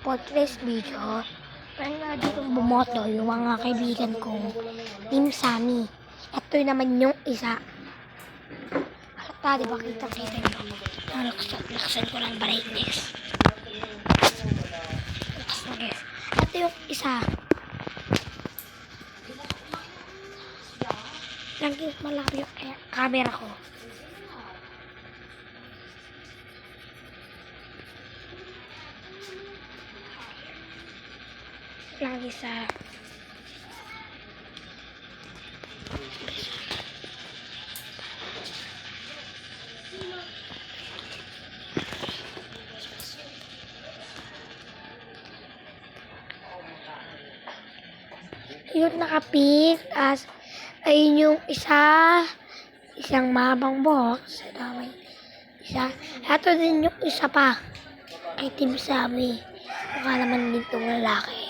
for today's video, meron nga dito bumoto yung mga kaibigan kong Team Sammy. Ito naman yung isa. Halata, diba kita-kita nyo? Laksan ko lang brightness. Lakas na guys. Ito yung isa. Lagi malaki yung camera ko. Lagi sa yun nakapik as ayun yung isang mabang box damay isa ato din yung isa pa kay Team Sammy mukha naman ditong lalaki.